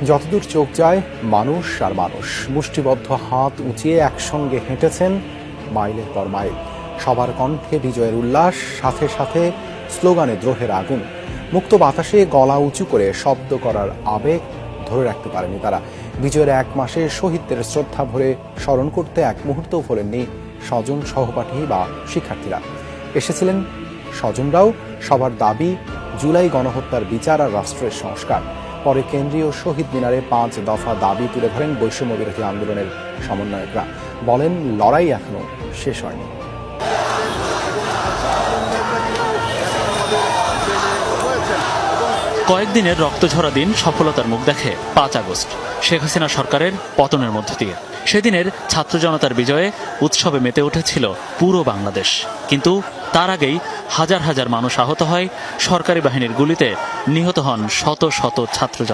যতদূর চোখ যায় মানুষ আর মানুষ, মুষ্টিবদ্ধ হাত উঁচিয়ে একসঙ্গে হেঁটেছেন মাইলের পর মাইল। সবার কণ্ঠে বিজয়ের উল্লাস, সাথে সাথে স্লোগানে দ্রোহের আগুন। মুক্ত বাতাসে গলা উঁচু করে শব্দ করার আবেগ ধরে রাখতে পারেনি তারা। বিজয়ের 1 মাসে শহীদদের শ্রদ্ধা ভরে স্মরণ করতে এক মুহূর্তও ভোলেননি স্বজন, সহপাঠী বা শিক্ষার্থীরা। এসেছিলেন স্বজনরাও। সবার দাবি জুলাই গণহত্যার বিচার আর রাষ্ট্রের সংস্কার। পরে কেন্দ্রীয় শহীদ মিনারে 5 দফা দাবি তুলে ধরেন বৈষম্য বিরোধী আন্দোলনের সমন্বয়করা। বলেন, লড়াই এখনো শেষ হয়নি। কয়েকদিনের রক্তঝরা দিন সফলতার মুখ দেখে 5 আগস্ট, শেখ হাসিনা সরকারের পতনের মধ্য দিয়ে। সেদিনের ছাত্র জনতার বিজয়ে উৎসবে মেতে উঠেছিল পুরো বাংলাদেশ। কিন্তু তার আগেই হাজার হাজার মানুষ আহত হয়, সরকারি বাহিনীর গুলিতে নিহত হন শত শত ছাত্র।